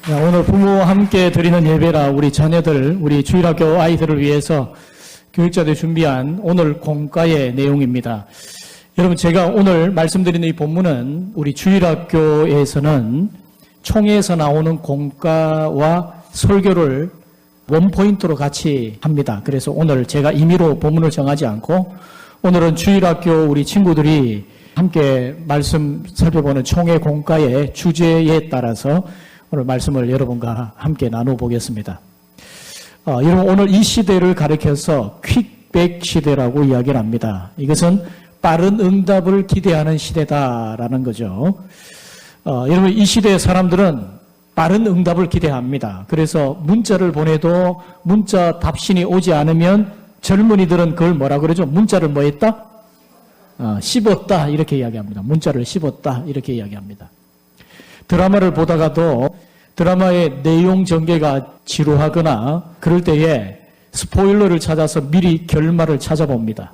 오늘 부모와 함께 드리는 예배라 우리 자녀들, 우리 주일학교 아이들을 위해서 교육자들이 준비한 오늘 공과의 내용입니다. 여러분, 제가 오늘 말씀드리는 이 본문은 우리 주일학교에서는 총회에서 나오는 공과와 설교를 원포인트로 같이 합니다. 그래서 오늘 제가 임의로 본문을 정하지 않고 오늘은 주일학교 우리 친구들이 함께 말씀 살펴보는 총회 공과의 주제에 따라서 오늘 말씀을 여러분과 함께 나눠보겠습니다. 여러분, 오늘 이 시대를 가리켜서 퀵백 시대라고 이야기를 합니다. 이것은 빠른 응답을 기대하는 시대다라는 거죠. 여러분, 이 시대의 사람들은 빠른 응답을 기대합니다. 그래서 문자를 보내도 문자 답신이 오지 않으면 젊은이들은 그걸 뭐라 그러죠? 문자를 뭐 했다? 씹었다 이렇게 이야기합니다. 문자를 씹었다 이렇게 이야기합니다. 드라마를 보다가도 드라마의 내용 전개가 지루하거나 그럴 때에 스포일러를 찾아서 미리 결말을 찾아봅니다.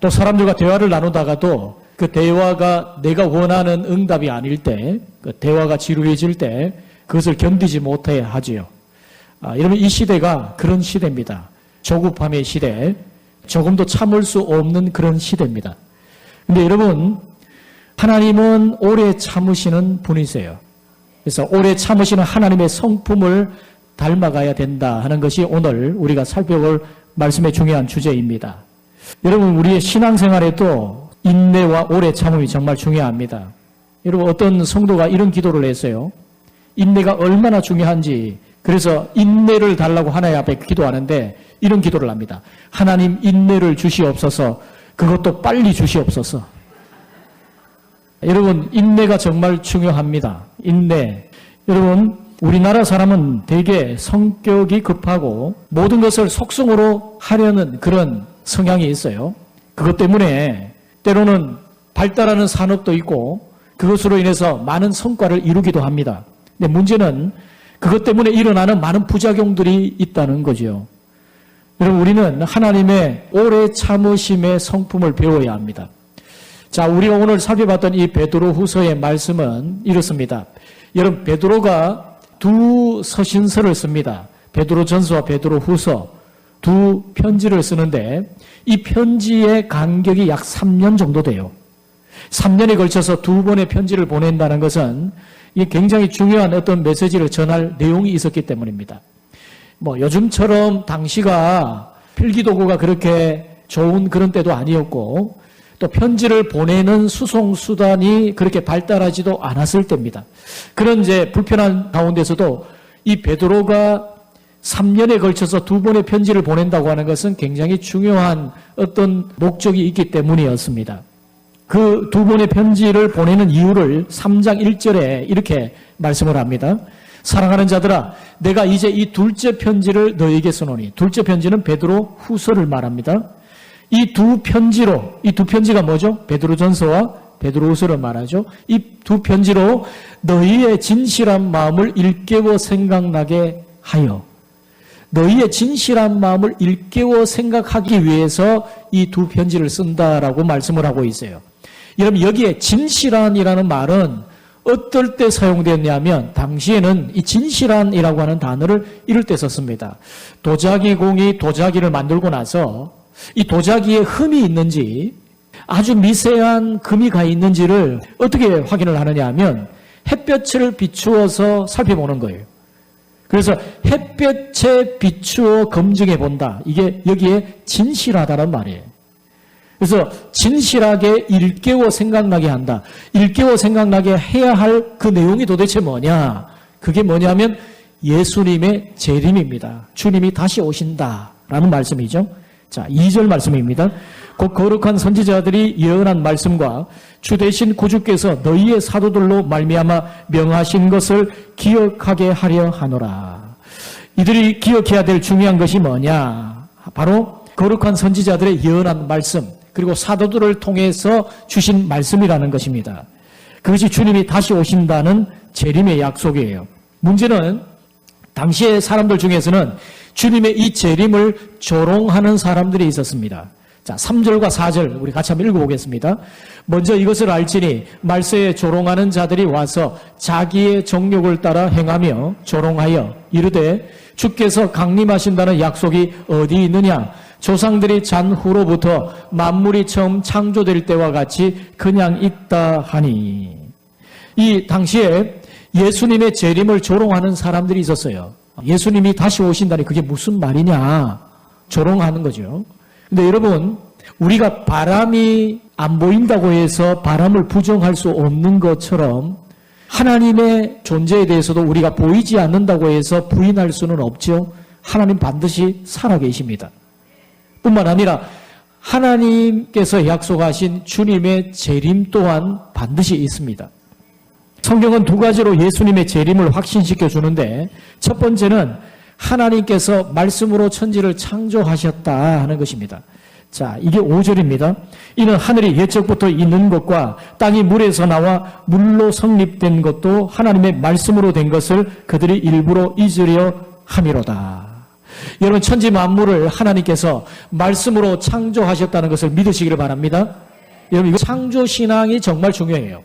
또 사람들과 대화를 나누다가도 그 대화가 내가 원하는 응답이 아닐 때, 그 대화가 지루해질 때 그것을 견디지 못해 하지요. 여러분, 이 시대가 그런 시대입니다. 조급함의 시대, 조금도 참을 수 없는 그런 시대입니다. 근데 여러분, 하나님은 오래 참으시는 분이세요. 그래서 오래 참으시는 하나님의 성품을 닮아가야 된다 하는 것이 오늘 우리가 살펴볼 말씀의 중요한 주제입니다. 여러분, 우리의 신앙생활에도 인내와 오래 참음이 정말 중요합니다. 여러분, 어떤 성도가 이런 기도를 했어요. 인내가 얼마나 중요한지, 그래서 인내를 달라고 하나님 앞에 기도하는데 이런 기도를 합니다. 하나님, 인내를 주시옵소서. 그것도 빨리 주시옵소서. 여러분, 인내가 정말 중요합니다. 인내. 여러분, 우리나라 사람은 되게 성격이 급하고 모든 것을 속성으로 하려는 그런 성향이 있어요. 그것 때문에 때로는 발달하는 산업도 있고 그것으로 인해서 많은 성과를 이루기도 합니다. 근데 문제는 그것 때문에 일어나는 많은 부작용들이 있다는 거죠. 여러분, 우리는 하나님의 오래 참으심의 성품을 배워야 합니다. 자, 우리가 오늘 살펴봤던 이 베드로후서의 말씀은 이렇습니다. 여러분, 베드로가 두 서신서를 씁니다. 베드로전서와 베드로후서 두 편지를 쓰는데 이 편지의 간격이 약 3년 정도 돼요. 3년에 걸쳐서 두 번의 편지를 보낸다는 것은 이게 굉장히 중요한 어떤 메시지를 전할 내용이 있었기 때문입니다. 요즘처럼 당시가 필기도구가 그렇게 좋은 그런 때도 아니었고 또 편지를 보내는 수송수단이 그렇게 발달하지도 않았을 때입니다. 그런 이제 불편한 가운데서도 이 베드로가 3년에 걸쳐서 두 번의 편지를 보낸다고 하는 것은 굉장히 중요한 어떤 목적이 있기 때문이었습니다. 그 두 번의 편지를 보내는 이유를 3장 1절에 이렇게 말씀을 합니다. 사랑하는 자들아, 내가 이제 이 둘째 편지를 너에게 써노니. 둘째 편지는 베드로 후서를 말합니다. 이 두 편지가 뭐죠? 베드로전서와 베드로후서를 말하죠. 이 두 편지로 너희의 진실한 마음을 일깨워 생각나게 하여. 너희의 진실한 마음을 일깨워 생각하기 위해서 이 두 편지를 쓴다라고 말씀을 하고 있어요. 여러분, 여기에 진실한이라는 말은 어떨 때 사용되었냐면 당시에는 이 진실한이라고 하는 단어를 이럴 때 썼습니다. 도자기공이 도자기를 만들고 나서 이 도자기에 흠이 있는지 아주 미세한 금이 가 있는지를 어떻게 확인을 하느냐 하면 햇볕을 비추어서 살펴보는 거예요. 그래서 햇볕에 비추어 검증해 본다. 이게 여기에 진실하다는 말이에요. 그래서 진실하게 일깨워 생각나게 한다. 일깨워 생각나게 해야 할 그 내용이 도대체 뭐냐? 그게 뭐냐면 예수님의 재림입니다. 주님이 다시 오신다라는 말씀이죠. 자, 2절 말씀입니다. 곧 거룩한 선지자들이 예언한 말씀과 주 되신 구주께서 너희의 사도들로 말미암아 명하신 것을 기억하게 하려 하노라. 이들이 기억해야 될 중요한 것이 뭐냐? 바로 거룩한 선지자들의 예언한 말씀, 그리고 사도들을 통해서 주신 말씀이라는 것입니다. 그것이 주님이 다시 오신다는 재림의 약속이에요. 문제는 당시의 사람들 중에서는 주님의 이 재림을 조롱하는 사람들이 있었습니다. 자, 3절과 4절 우리 같이 한번 읽어보겠습니다. 먼저 이것을 알지니 말세에 조롱하는 자들이 와서 자기의 정욕을 따라 행하며 조롱하여 이르되 주께서 강림하신다는 약속이 어디 있느냐? 조상들이 잔 후로부터 만물이 처음 창조될 때와 같이 그냥 있다 하니. 이 당시에 예수님의 재림을 조롱하는 사람들이 있었어요. 예수님이 다시 오신다니 그게 무슨 말이냐? 조롱하는 거죠. 근데 여러분, 우리가 바람이 안 보인다고 해서 바람을 부정할 수 없는 것처럼 하나님의 존재에 대해서도 우리가 보이지 않는다고 해서 부인할 수는 없죠. 하나님 반드시 살아계십니다. 뿐만 아니라 하나님께서 약속하신 주님의 재림 또한 반드시 있습니다. 성경은 두 가지로 예수님의 재림을 확신시켜 주는데 첫 번째는 하나님께서 말씀으로 천지를 창조하셨다 하는 것입니다. 자, 이게 5절입니다. 이는 하늘이 옛적부터 있는 것과 땅이 물에서 나와 물로 성립된 것도 하나님의 말씀으로 된 것을 그들이 일부러 잊으려 함이로다. 여러분, 천지 만물을 하나님께서 말씀으로 창조하셨다는 것을 믿으시기를 바랍니다. 여러분, 이거 창조신앙이 정말 중요해요.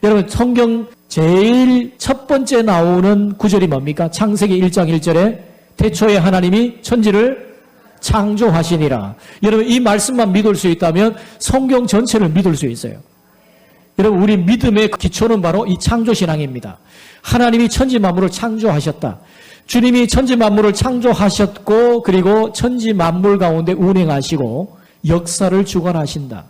여러분, 성경 제일 첫 번째 나오는 구절이 뭡니까? 창세기 1장 1절에 태초에 하나님이 천지를 창조하시니라. 여러분, 이 말씀만 믿을 수 있다면 성경 전체를 믿을 수 있어요. 여러분, 우리 믿음의 기초는 바로 이 창조신앙입니다. 하나님이 천지 만물을 창조하셨다. 주님이 천지 만물을 창조하셨고 그리고 천지 만물 가운데 운행하시고 역사를 주관하신다.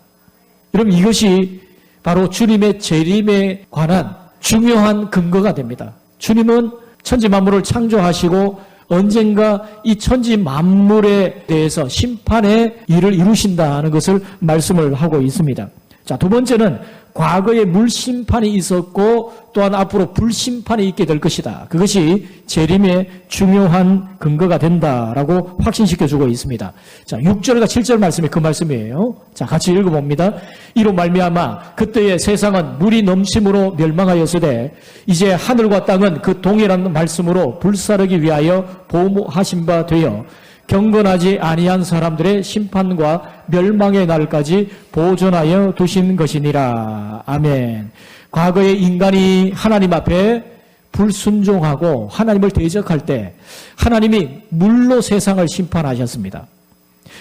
여러분, 이것이 바로 주님의 재림에 관한 중요한 근거가 됩니다. 주님은 천지 만물을 창조하시고 언젠가 이 천지 만물에 대해서 심판의 일을 이루신다는 것을 말씀을 하고 있습니다. 자, 두 번째는 과거에 물심판이 있었고 또한 앞으로 불심판이 있게 될 것이다. 그것이 재림의 중요한 근거가 된다라고 확신시켜주고 있습니다. 자, 6절과 7절 말씀이 그 말씀이에요. 자, 같이 읽어봅니다. 이로 말미암아 그때의 세상은 물이 넘침으로 멸망하였으되 이제 하늘과 땅은 그 동일한 말씀으로 불사르기 위하여 보호하신 바 되어 경건하지 아니한 사람들의 심판과 멸망의 날까지 보존하여 두신 것이니라. 아멘. 과거에 인간이 하나님 앞에 불순종하고 하나님을 대적할 때 하나님이 물로 세상을 심판하셨습니다.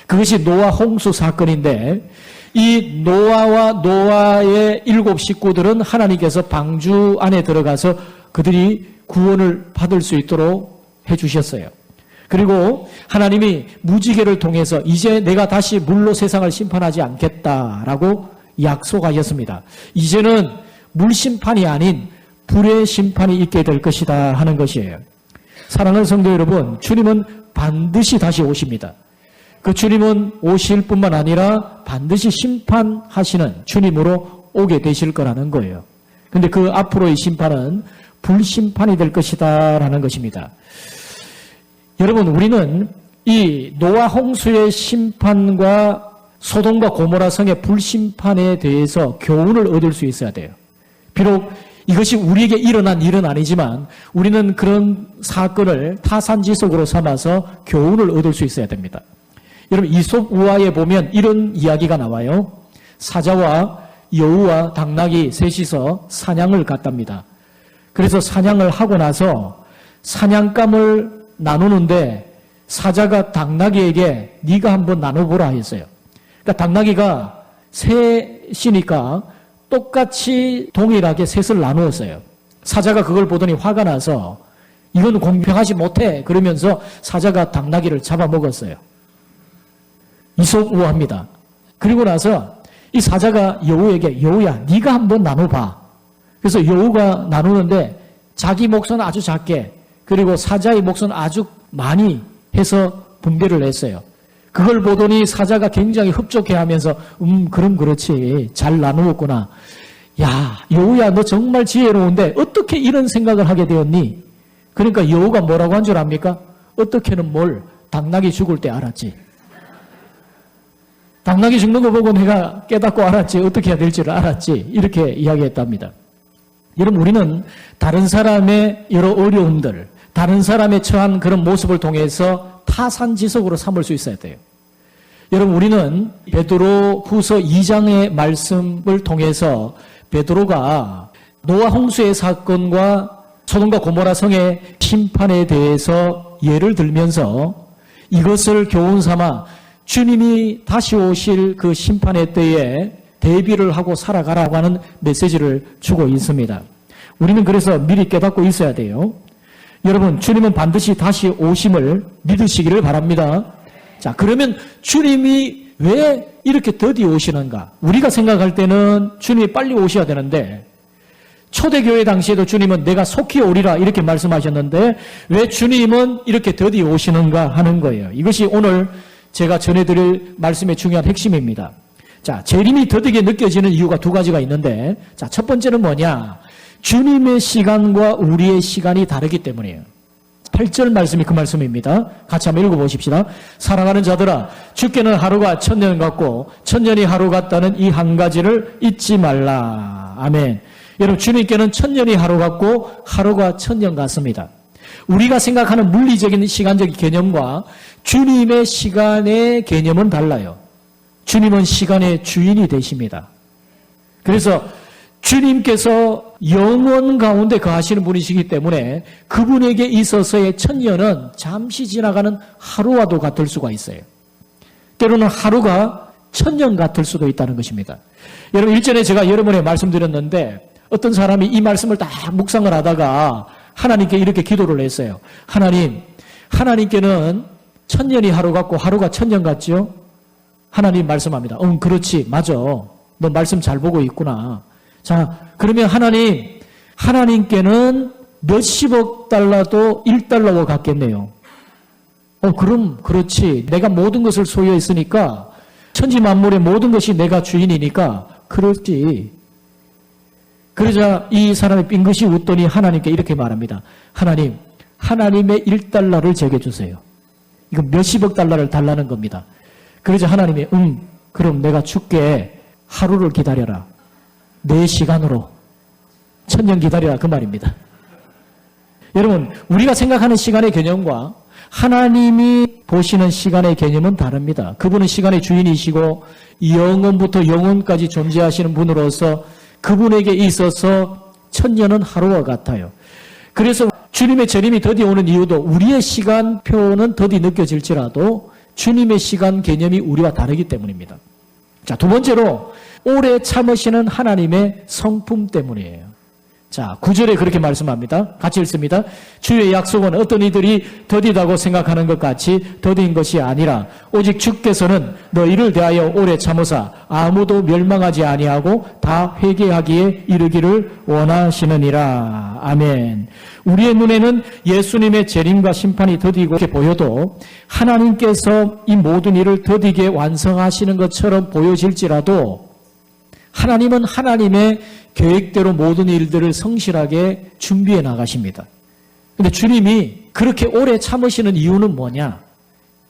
그것이 노아 홍수 사건인데 이 노아와 노아의 7 식구들은 하나님께서 방주 안에 들어가서 그들이 구원을 받을 수 있도록 해주셨어요. 그리고 하나님이 무지개를 통해서 이제 내가 다시 물로 세상을 심판하지 않겠다라고 약속하셨습니다. 이제는 물심판이 아닌 불의 심판이 있게 될 것이다 하는 것이에요. 사랑하는 성도 여러분, 주님은 반드시 다시 오십니다. 그 주님은 오실 뿐만 아니라 반드시 심판하시는 주님으로 오게 되실 거라는 거예요. 그런데 그 앞으로의 심판은 불심판이 될 것이다 라는 것입니다. 여러분, 우리는 이 노아 홍수의 심판과 소돔과 고모라 성의 불심판에 대해서 교훈을 얻을 수 있어야 돼요. 비록 이것이 우리에게 일어난 일은 아니지만 우리는 그런 사건을 타산지석으로 삼아서 교훈을 얻을 수 있어야 됩니다. 여러분, 이솝 우화에 보면 이런 이야기가 나와요. 사자와 여우와 당나귀 셋이서 사냥을 갔답니다. 그래서 사냥을 하고 나서 사냥감을 나누는데 사자가 당나귀에게 네가 한번 나눠보라 했어요. 그러니까 당나귀가 셋이니까 똑같이 동일하게 셋을 나누었어요. 사자가 그걸 보더니 화가 나서 이건 공평하지 못해 그러면서 사자가 당나귀를 잡아먹었어요. 이솝우화입니다. 그리고 나서 이 사자가 여우에게 여우야 네가 한번 나눠봐. 그래서 여우가 나누는데 자기 몫은 아주 작게 그리고 사자의 몫은 아주 많이 해서 분배를 했어요. 그걸 보더니 사자가 굉장히 흡족해하면서 그럼 그렇지 잘 나누었구나. 야 여우야 너 정말 지혜로운데 어떻게 이런 생각을 하게 되었니? 그러니까 여우가 뭐라고 한 줄 압니까? 어떻게는 뭘 당나귀 죽을 때 알았지. 당나귀 죽는 거 보고 내가 깨닫고 알았지. 어떻게 해야 될지를 알았지. 이렇게 이야기했답니다. 여러분, 우리는 다른 사람의 여러 어려움들, 다른 사람의 처한 그런 모습을 통해서 타산지석으로 삼을 수 있어야 돼요. 여러분, 우리는 베드로 후서 2장의 말씀을 통해서 베드로가 노아 홍수의 사건과 소돔과 고모라 성의 심판에 대해서 예를 들면서 이것을 교훈 삼아 주님이 다시 오실 그 심판의 때에 대비를 하고 살아가라고 하는 메시지를 주고 있습니다. 우리는 그래서 미리 깨닫고 있어야 돼요. 여러분, 주님은 반드시 다시 오심을 믿으시기를 바랍니다. 자, 그러면 주님이 왜 이렇게 더디 오시는가? 우리가 생각할 때는 주님이 빨리 오셔야 되는데, 초대교회 당시에도 주님은 내가 속히 오리라 이렇게 말씀하셨는데 왜 주님은 이렇게 더디 오시는가 하는 거예요. 이것이 오늘 제가 전해드릴 말씀의 중요한 핵심입니다. 자, 재림이 더디게 느껴지는 이유가 두 가지가 있는데, 자, 첫 번째는 뭐냐? 주님의 시간과 우리의 시간이 다르기 때문이에요. 8절 말씀이 그 말씀입니다. 같이 한번 읽어보십시다. 사랑하는 자들아, 주께는 하루가 천년 같고 천년이 하루 같다는 이 한 가지를 잊지 말라. 아멘. 여러분, 주님께는 천년이 하루 같고 하루가 천년 같습니다. 우리가 생각하는 물리적인 시간적 개념과 주님의 시간의 개념은 달라요. 주님은 시간의 주인이 되십니다. 그래서 주님께서 영원 가운데 거하시는 분이시기 때문에 그분에게 있어서의 천년은 잠시 지나가는 하루와도 같을 수가 있어요. 때로는 하루가 천년 같을 수도 있다는 것입니다. 여러분, 일전에 제가 여러분에 말씀드렸는데 어떤 사람이 이 말씀을 딱 묵상을 하다가 하나님께 이렇게 기도를 했어요. 하나님, 하나님께는 천년이 하루 같고 하루가 천년 같죠? 하나님 말씀합니다. 그렇지, 맞아. 너 말씀 잘 보고 있구나. 자, 그러면 하나님께는 몇십억 달러도 1달러와 같겠네요. 그럼 그렇지. 내가 모든 것을 소유했으니까 천지 만물의 모든 것이 내가 주인이니까 그렇지. 그러자 이 사람이 빙긋이 웃더니 하나님께 이렇게 말합니다. 하나님, 하나님의 1달러를 제게 주세요. 이거 몇십억 달러를 달라는 겁니다. 그러자 하나님이 그럼 내가 줄게. 하루를 기다려라. 내 시간으로 천년 기다리라 그 말입니다. 여러분, 우리가 생각하는 시간의 개념과 하나님이 보시는 시간의 개념은 다릅니다. 그분은 시간의 주인이시고 영원부터 영원까지 존재하시는 분으로서 그분에게 있어서 천년은 하루와 같아요. 그래서 주님의 재림이 더디 오는 이유도 우리의 시간표는 더디 느껴질지라도 주님의 시간 개념이 우리와 다르기 때문입니다. 자, 두 번째로 오래 참으시는 하나님의 성품 때문이에요. 자, 9절에 그렇게 말씀합니다. 같이 읽습니다. 주의 약속은 어떤 이들이 더디다고 생각하는 것 같이 더딘 것이 아니라 오직 주께서는 너희를 대하여 오래 참으사 아무도 멸망하지 아니하고 다 회개하기에 이르기를 원하시느니라. 아멘. 우리의 눈에는 예수님의 재림과 심판이 더디고 이렇게 보여도 하나님께서 이 모든 일을 더디게 완성하시는 것처럼 보여질지라도 하나님은 하나님의 계획대로 모든 일들을 성실하게 준비해 나가십니다. 그런데 주님이 그렇게 오래 참으시는 이유는 뭐냐?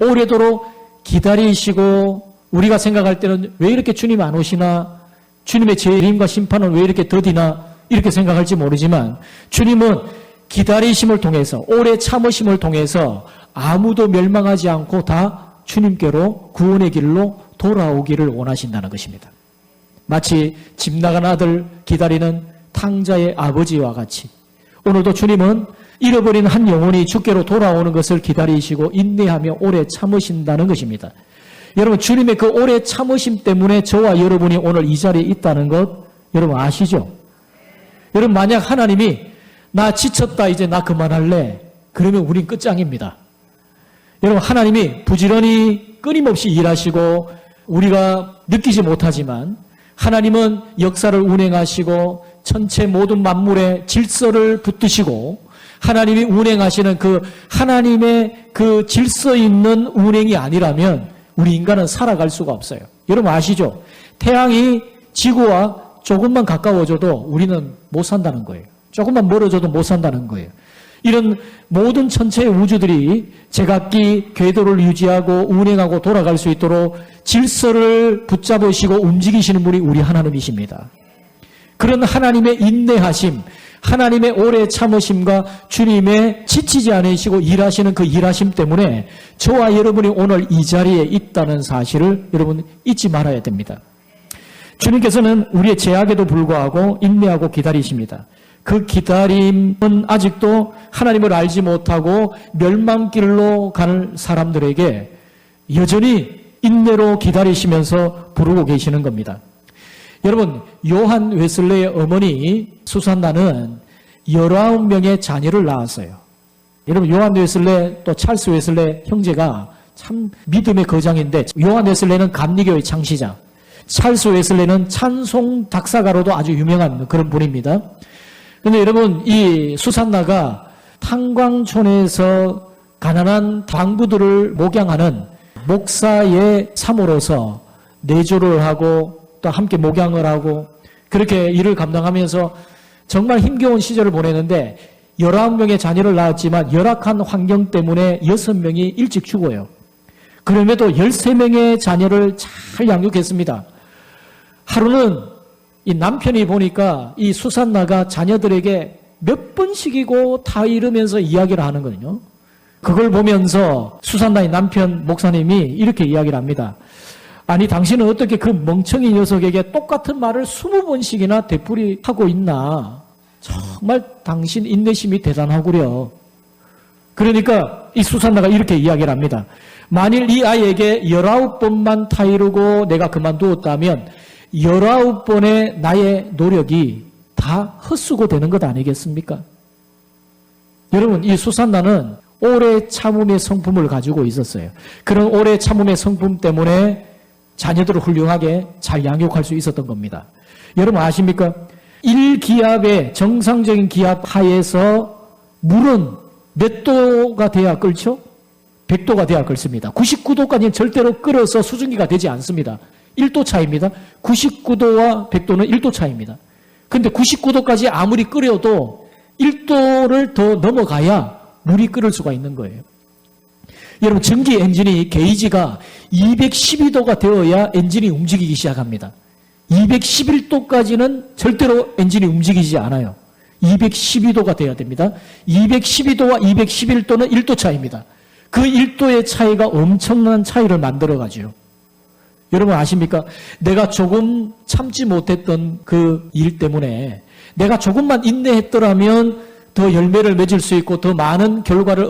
오래도록 기다리시고 우리가 생각할 때는 왜 이렇게 주님 안 오시나? 주님의 재림과 심판은 왜 이렇게 더디나? 이렇게 생각할지 모르지만 주님은 기다리심을 통해서 오래 참으심을 통해서 아무도 멸망하지 않고 다 주님께로 구원의 길로 돌아오기를 원하신다는 것입니다. 마치 집 나간 아들 기다리는 탕자의 아버지와 같이 오늘도 주님은 잃어버린 한 영혼이 주께로 돌아오는 것을 기다리시고 인내하며 오래 참으신다는 것입니다. 여러분, 주님의 그 오래 참으심 때문에 저와 여러분이 오늘 이 자리에 있다는 것 여러분 아시죠? 여러분, 만약 하나님이 나 지쳤다 이제 나 그만할래 그러면 우린 끝장입니다. 여러분, 하나님이 부지런히 끊임없이 일하시고 우리가 느끼지 못하지만 하나님은 역사를 운행하시고 전체 모든 만물의 질서를 붙드시고 하나님이 운행하시는 그 하나님의 그 질서 있는 운행이 아니라면 우리 인간은 살아갈 수가 없어요. 여러분 아시죠? 태양이 지구와 조금만 가까워져도 우리는 못 산다는 거예요. 조금만 멀어져도 못 산다는 거예요. 이런 모든 천체의 우주들이 제각기 궤도를 유지하고 운행하고 돌아갈 수 있도록 질서를 붙잡으시고 움직이시는 분이 우리 하나님이십니다. 그런 하나님의 인내하심, 하나님의 오래 참으심과 주님의 지치지 않으시고 일하시는 그 일하심 때문에 저와 여러분이 오늘 이 자리에 있다는 사실을 여러분 잊지 말아야 됩니다. 주님께서는 우리의 제약에도 불구하고 인내하고 기다리십니다. 그 기다림은 아직도 하나님을 알지 못하고 멸망길로 가는 사람들에게 여전히 인내로 기다리시면서 부르고 계시는 겁니다. 여러분, 요한 웨슬레의 어머니 수산나는 19명의 자녀를 낳았어요. 여러분, 요한 웨슬레 또 찰스 웨슬레 형제가 참 믿음의 거장인데, 요한 웨슬레는 감리교의 창시자, 찰스 웨슬레는 찬송 작사가로도 아주 유명한 그런 분입니다. 그런데 여러분, 이 수산나가 탄광촌에서 가난한 당부들을 목양하는 목사의 사모로서 내조를 하고 또 함께 목양을 하고 그렇게 일을 감당하면서 정말 힘겨운 시절을 보내는데 19명의 자녀를 낳았지만 열악한 환경 때문에 6명이 일찍 죽어요. 그럼에도 13명의 자녀를 잘 양육했습니다. 하루는 이 남편이 보니까 이 수산나가 자녀들에게 몇 번씩이고 다 이러면서 이야기를 하는 거거든요. 그걸 보면서 수산나의 남편 목사님이 이렇게 이야기를 합니다. 아니, 당신은 어떻게 그 멍청이 녀석에게 똑같은 말을 20번씩이나 되풀이하고 있나? 정말 당신 인내심이 대단하구려. 그러니까 이 수산나가 이렇게 이야기를 합니다. 만일 이 아이에게 19번만 타이르고 내가 그만두었다면 19번의 나의 노력이 다 헛수고 되는 것 아니겠습니까? 여러분, 이 수산나는 오래 참음의 성품을 가지고 있었어요. 그런 오래 참음의 성품 때문에 자녀들을 훌륭하게 잘 양육할 수 있었던 겁니다. 여러분 아십니까? 1기압의 정상적인 기압 하에서 물은 몇 도가 돼야 끓죠? 100도가 돼야 끓습니다. 99도까지는 절대로 끓어서 수증기가 되지 않습니다. 1도 차이입니다. 99도와 100도는 1도 차이입니다. 그런데 99도까지 아무리 끓여도 1도를 더 넘어가야 물이 끓을 수가 있는 거예요. 여러분, 전기 엔진이 게이지가 212도가 되어야 엔진이 움직이기 시작합니다. 211도까지는 절대로 엔진이 움직이지 않아요. 212도가 돼야 됩니다. 212도와 211도는 1도 차이입니다. 그 1도의 차이가 엄청난 차이를 만들어가지요. 여러분 아십니까? 내가 조금 참지 못했던 그 일 때문에 내가 조금만 인내했더라면 더 열매를 맺을 수 있고 더 많은 결과를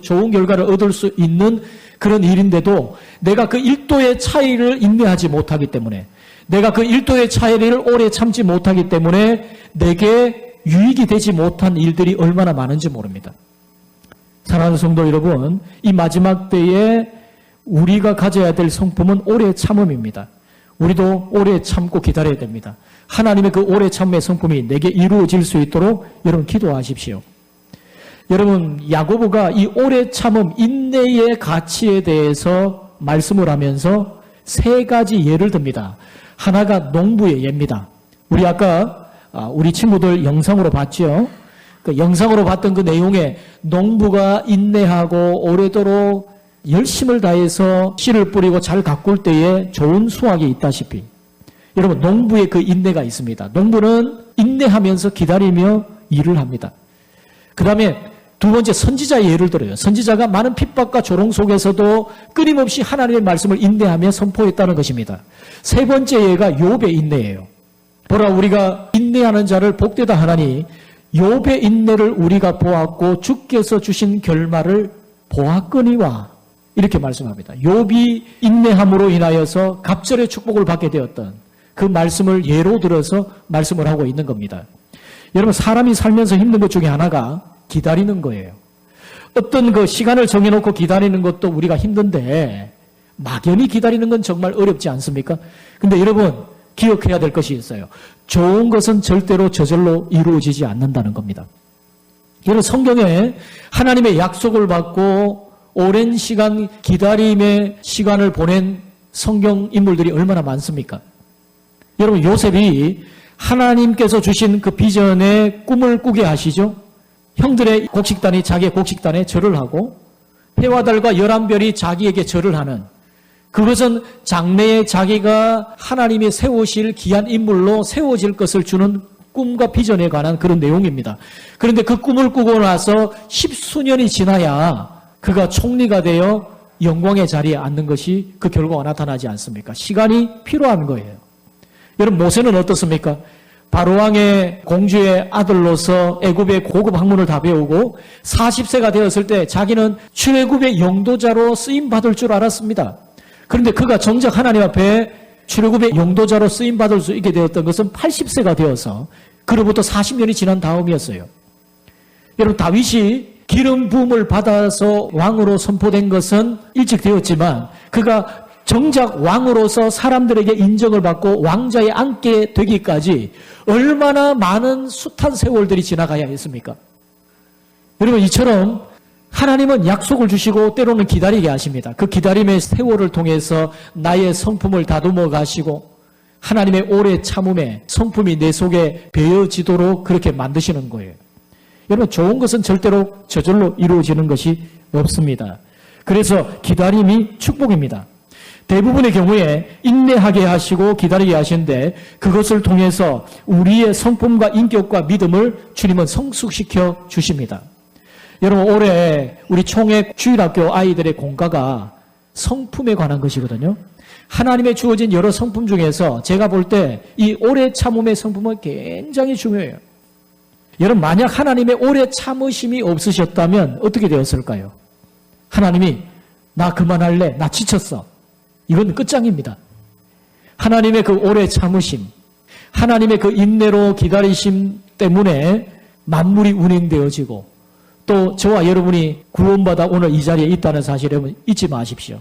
좋은 결과를 얻을 수 있는 그런 일인데도 내가 그 1도의 차이를 인내하지 못하기 때문에 내가 그 1도의 차이를 오래 참지 못하기 때문에 내게 유익이 되지 못한 일들이 얼마나 많은지 모릅니다. 사랑하는 성도 여러분, 이 마지막 때에 우리가 가져야 될 성품은 오래 참음입니다. 우리도 오래 참고 기다려야 됩니다. 하나님의 그 오래 참음의 성품이 내게 이루어질 수 있도록 여러분 기도하십시오. 여러분, 야고보가 이 오래 참음, 인내의 가치에 대해서 말씀을 하면서 3가지 예를 듭니다. 하나가 농부의 예입니다. 우리 아까 우리 친구들 영상으로 봤죠? 그 영상으로 봤던 그 내용에 농부가 인내하고 오래도록 열심을 다해서 씨를 뿌리고 잘 가꿀 때에 좋은 수확이 있다시피 여러분, 농부의 그 인내가 있습니다. 농부는 인내하면서 기다리며 일을 합니다. 그 다음에 2번째, 선지자의 예를 들어요. 선지자가 많은 핍박과 조롱 속에서도 끊임없이 하나님의 말씀을 인내하며 선포했다는 것입니다. 3번째 예가 욥의 인내예요. 보라, 우리가 인내하는 자를 복되다 하나니 욥의 인내를 우리가 보았고 주께서 주신 결말을 보았거니와 이렇게 말씀합니다. 욥이 인내함으로 인하여서 갑절의 축복을 받게 되었던 그 말씀을 예로 들어서 말씀을 하고 있는 겁니다. 여러분, 사람이 살면서 힘든 것 중에 하나가 기다리는 거예요. 어떤 그 시간을 정해놓고 기다리는 것도 우리가 힘든데 막연히 기다리는 건 정말 어렵지 않습니까? 근데 여러분, 기억해야 될 것이 있어요. 좋은 것은 절대로 저절로 이루어지지 않는다는 겁니다. 여러분, 성경에 하나님의 약속을 받고 오랜 시간 기다림의 시간을 보낸 성경 인물들이 얼마나 많습니까? 여러분, 요셉이 하나님께서 주신 그 비전의 꿈을 꾸게 하시죠. 형들의 곡식단이 자기의 곡식단에 절을 하고 해와 달과 11별이 자기에게 절을 하는, 그것은 장래에 자기가 하나님이 세우실 귀한 인물로 세워질 것을 주는 꿈과 비전에 관한 그런 내용입니다. 그런데 그 꿈을 꾸고 나서 10수년이 지나야 그가 총리가 되어 영광의 자리에 앉는 것이 그 결과가 나타나지 않습니까? 시간이 필요한 거예요. 여러분, 모세는 어떻습니까? 바로왕의 공주의 아들로서 애굽의 고급 학문을 다 배우고 40세가 되었을 때 자기는 출애굽의 영도자로 쓰임받을 줄 알았습니다. 그런데 그가 정작 하나님 앞에 출애굽의 영도자로 쓰임받을 수 있게 되었던 것은 80세가 되어서 그로부터 40년이 지난 다음이었어요. 여러분, 다윗이 기름 부음을 받아서 왕으로 선포된 것은 일찍 되었지만 그가 정작 왕으로서 사람들에게 인정을 받고 왕자에 앉게 되기까지 얼마나 많은 숱한 세월들이 지나가야 했습니까? 여러분, 이처럼 하나님은 약속을 주시고 때로는 기다리게 하십니다. 그 기다림의 세월을 통해서 나의 성품을 다듬어 가시고 하나님의 오래 참음에 성품이 내 속에 배어지도록 그렇게 만드시는 거예요. 여러분, 좋은 것은 절대로 저절로 이루어지는 것이 없습니다. 그래서 기다림이 축복입니다. 대부분의 경우에 인내하게 하시고 기다리게 하시는데 그것을 통해서 우리의 성품과 인격과 믿음을 주님은 성숙시켜 주십니다. 여러분, 올해 우리 총회 주일학교 아이들의 공과가 성품에 관한 것이거든요. 하나님의 주어진 여러 성품 중에서 제가 볼 때 이 오래 참음의 성품은 굉장히 중요해요. 여러분, 만약 하나님의 오래 참으심이 없으셨다면 어떻게 되었을까요? 하나님이 나 그만할래, 나 지쳤어. 이건 끝장입니다. 하나님의 그 오래 참으심, 하나님의 그 인내로 기다리심 때문에 만물이 운행되어지고 또 저와 여러분이 구원받아 오늘 이 자리에 있다는 사실 여러분 잊지 마십시오.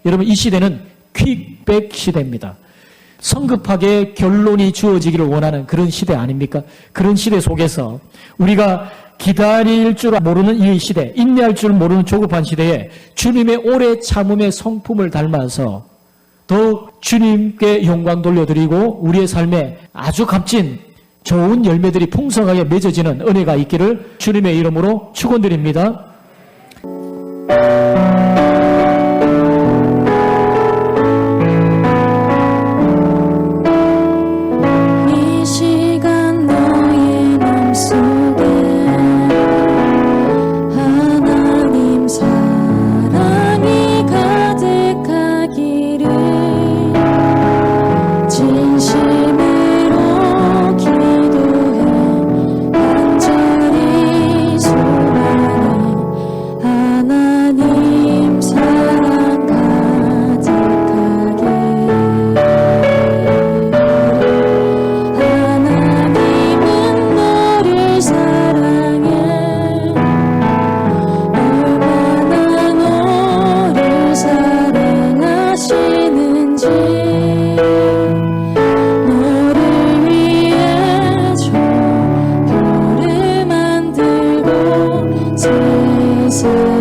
여러분, 이 시대는 퀵백 시대입니다. 성급하게 결론이 주어지기를 원하는 그런 시대 아닙니까? 그런 시대 속에서 우리가 기다릴 줄 모르는 이 시대, 인내할 줄 모르는 조급한 시대에 주님의 오래 참음의 성품을 닮아서 더욱 주님께 영광 돌려드리고 우리의 삶에 아주 값진 좋은 열매들이 풍성하게 맺어지는 은혜가 있기를 주님의 이름으로 축원드립니다. 세상